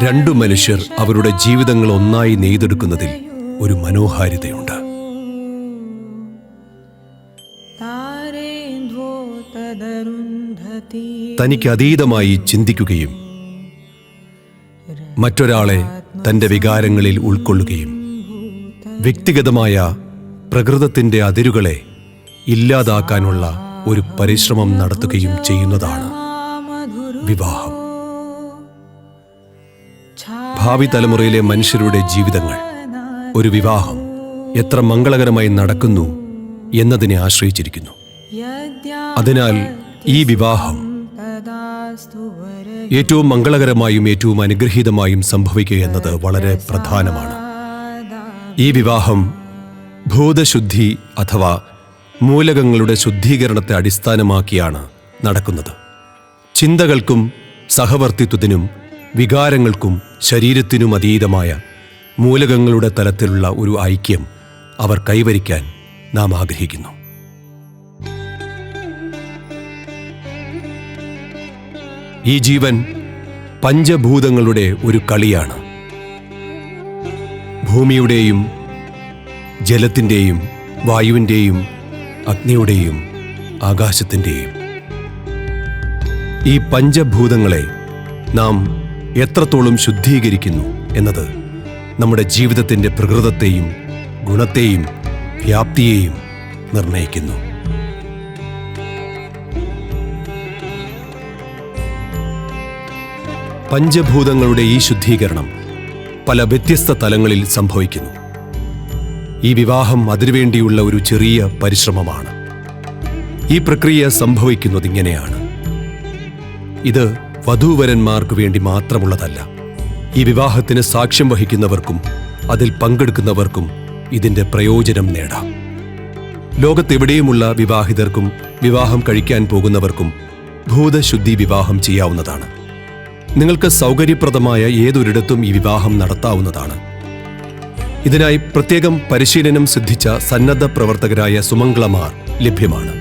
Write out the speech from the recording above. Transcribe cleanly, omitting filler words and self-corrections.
രണ്ടു മനുഷ്യർ അവരുടെ ജീവിതങ്ങൾ ഒന്നായി നെയ്തെടുക്കുന്നതിൽ ഒരു മനോഹാരിതയുണ്ട്. തനിക്ക് അതീതമായി ചിന്തിക്കുകയും മറ്റൊരാളെ തന്റെ വികാരങ്ങളിൽ ഉൾക്കൊള്ളുകയും വ്യക്തിഗതമായ പ്രകൃതത്തിന്റെ അതിരുകളെ ഇല്ലാതാക്കാനുള്ള ഒരു പരിശ്രമം നടത്തുകയും ചെയ്യുന്നതാണ് വിവാഹം. ഭാവി തലമുറയിലെ മനുഷ്യരുടെ ജീവിതങ്ങൾ ഒരു വിവാഹം എത്ര മംഗളകരമായി നടക്കുന്നു എന്നതിനെ ആശ്രയിച്ചിരിക്കുന്നു. അതിനാൽ ഈ വിവാഹം ഏറ്റവും മംഗളകരമായും ഏറ്റവും അനുഗ്രഹീതമായും സംഭവിക്കുക എന്നത് വളരെ പ്രധാനമാണ്. ഈ വിവാഹം ഭൂതശുദ്ധി അഥവാ മൂലകങ്ങളുടെ ശുദ്ധീകരണത്തെ അടിസ്ഥാനമാക്കിയാണ് നടക്കുന്നത്. ചിന്തകൾക്കും സഹവർത്തിത്വത്തിനും വികാരങ്ങൾക്കും ശരീരത്തിനും അതീതമായ മൂലകങ്ങളുടെ തലത്തിലുള്ള ഒരു ഐക്യം അവർ കൈവരിക്കാൻ നാം ആഗ്രഹിക്കുന്നു. ഈ ജീവൻ പഞ്ചഭൂതങ്ങളുടെ ഒരു കളിയാണ്. ഭൂമിയുടെയും ജലത്തിൻ്റെയും വായുവിൻ്റെയും അഗ്നിയുടെയും ആകാശത്തിൻ്റെയും ഈ പഞ്ചഭൂതങ്ങളെ നാം എത്രത്തോളം ശുദ്ധീകരിക്കുന്നു എന്നത് നമ്മുടെ ജീവിതത്തിൻ്റെ പ്രകൃതത്തെയും ഗുണത്തെയും വ്യാപ്തിയെയും നിർണയിക്കുന്നു. പഞ്ചഭൂതങ്ങളുടെ ഈ ശുദ്ധീകരണം പല വ്യത്യസ്ത തലങ്ങളിൽ സംഭവിക്കുന്നു. ഈ വിവാഹം അതിനുവേണ്ടിയുള്ള ഒരു ചെറിയ പരിശ്രമമാണ്. ഈ പ്രക്രിയ സംഭവിക്കുന്നത് ഇങ്ങനെയാണ്. ഇത് വധൂവരന്മാർക്ക് വേണ്ടി മാത്രമുള്ളതല്ല. ഈ വിവാഹത്തിന് സാക്ഷ്യം വഹിക്കുന്നവർക്കും അതിൽ പങ്കെടുക്കുന്നവർക്കും ഇതിൻ്റെ പ്രയോജനം നേടാം. ലോകത്തെവിടെയുമുള്ള വിവാഹിതർക്കും വിവാഹം കഴിക്കാൻ പോകുന്നവർക്കും ഭൂതശുദ്ധി വിവാഹം ചെയ്യാവുന്നതാണ്. നിങ്ങൾക്ക് സൗകര്യപ്രദമായ ഏതൊരിടത്തും ഈ വിവാഹം നടത്താവുന്നതാണ്. ഇതിനായി പ്രത്യേകം പരിശീലനം സിദ്ധിച്ച സന്നദ്ധ പ്രവർത്തകരായ സുമംഗളമാർ ലഭ്യമാണ്.